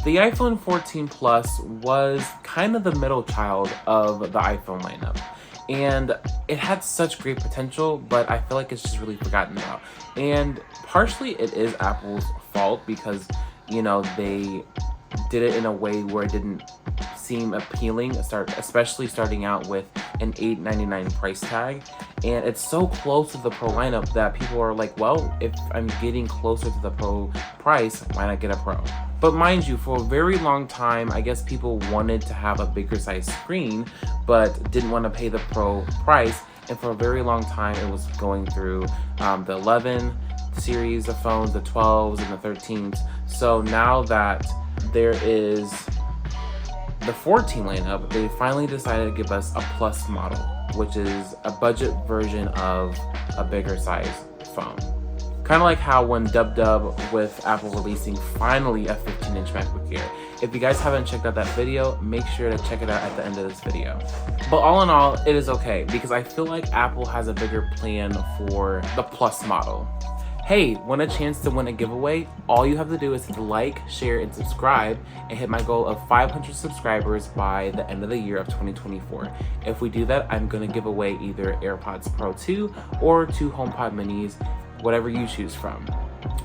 The iPhone 14 Plus was kind of the middle child of the iPhone lineup. And it had such great potential, but I feel like it's just really forgotten about. And partially it is Apple's fault because, you know, they did it in a way where it didn't seem appealing, especially starting out with an $8.99 price tag. And it's so close to the Pro lineup that people are like, well, if I'm getting closer to the Pro price, why not get a Pro? But mind you, for a very long time, I guess people wanted to have a bigger size screen, but didn't want to pay the Pro price. And for a very long time, it was going through the 11 series of phones, the 12s and the 13s. So now that there is the 14 lineup, they finally decided to give us a Plus model, which is a budget version of a bigger size phone. Kind of like how when Dub with Apple releasing finally a 15-inch MacBook Air. If you guys haven't checked out that video, make sure to check it out at the end of this video. But all in all, it is okay because I feel like Apple has a bigger plan for the Plus model. Hey, want a chance to win a giveaway? All you have to do is hit like, share, and subscribe and hit my goal of 500 subscribers by the end of the year of 2024. If we do that, I'm gonna give away either AirPods Pro 2 or 2 HomePod Minis, whatever you choose from.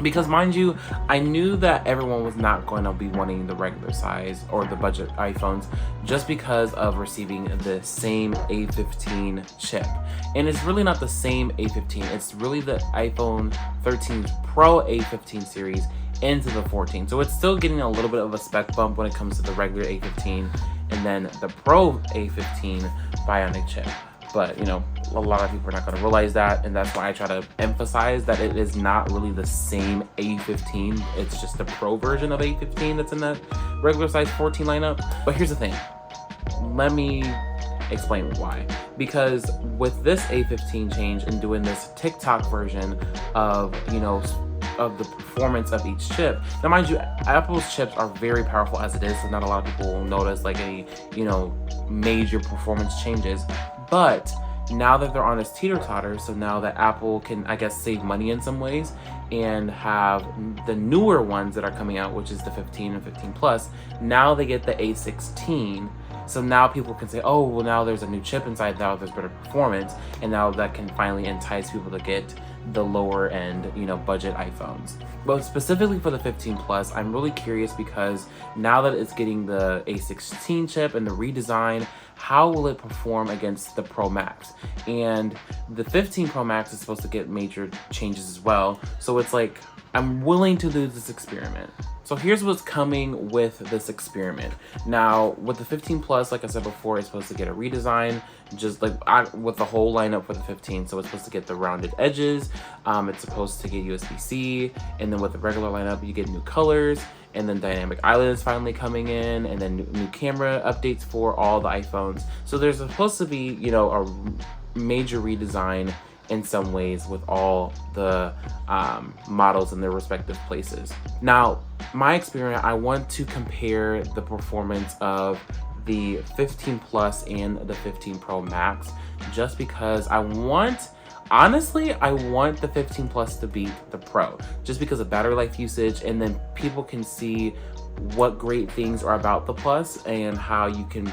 Because mind you, I knew that everyone was not going to be wanting the regular size or the budget iPhones just because of receiving the same A15 chip. And it's really not the same A15, it's really the iPhone 13 Pro A15 series into the 14. So it's still getting a little bit of a spec bump when it comes to the regular A15 and then the Pro A15 Bionic chip. But, you know, a lot of people are not going to realize that, and that's why I try to emphasize that it is not really the same A15. It's just the Pro version of A15 that's in that regular size 14 lineup. But here's the thing. Let me explain why. Because with this A15 change and doing this TikTok version of, you know, of the performance of each chip. Now, mind you, Apple's chips are very powerful as it is, so not a lot of people will notice like any, you know, major performance changes. But now that they're on this teeter-totter, so now that Apple can, I guess, save money in some ways and have the newer ones that are coming out, which is the 15 and 15 Plus, now they get the A16. So now people can say, oh, well, now there's a new chip inside, now there's better performance, and now that can finally entice people to get the lower end, you know, budget iPhones. But specifically for the 15 Plus, I'm really curious because now that it's getting the A16 chip and the redesign, how will it perform against the Pro Max? And the 15 Pro Max is supposed to get major changes as well. So it's like, I'm willing to do this experiment. So here's what's coming with this experiment. Now, with the 15 Plus, like I said before, it's supposed to get a redesign, just like with the whole lineup for the 15. So it's supposed to get the rounded edges, it's supposed to get USB-C, and then with the regular lineup, you get new colors, and then Dynamic Island is finally coming in, and then new camera updates for all the iPhones. So there's supposed to be, you know, a major redesign in some ways with all the models in their respective places. Now, my experiment, I want to compare the performance of the 15 Plus and the 15 Pro Max just because honestly, I want the 15 Plus to beat the Pro just because of battery life usage, and then people can see what great things are about the Plus and how you can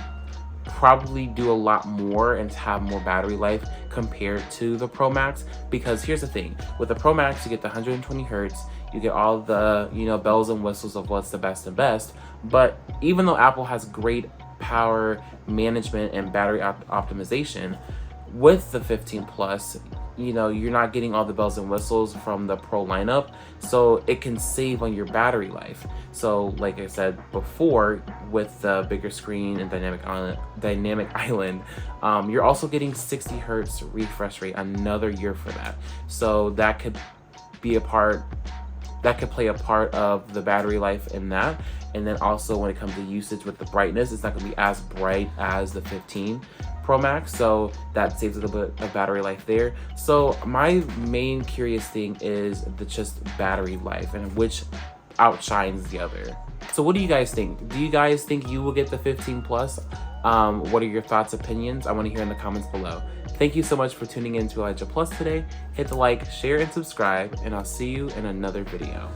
probably do a lot more and have more battery life compared to the Pro Max. Because here's the thing, with the Pro Max you get the 120 hertz, you get all the, you know, bells and whistles of what's the best and best. But even though Apple has great power management and battery optimization, with the 15 Plus, you know, you're not getting all the bells and whistles from the Pro lineup, so it can save on your battery life. So like I said before, with the bigger screen and Dynamic Island, you're also getting 60 hertz refresh rate, another year for that. So that could be that could play a part of the battery life in that. And then also when it comes to usage with the brightness, it's not going to be as bright as the 15 Pro Max, so that saves a little bit of battery life there. So my main curious thing is just battery life and which outshines the other. So what do you guys think? Do you guys think you will get the 15 Plus? What are your thoughts, opinions? I want to hear in the comments below. Thank you so much for tuning in to Elijah Plus today. Hit the like, share, and subscribe, and I'll see you in another video.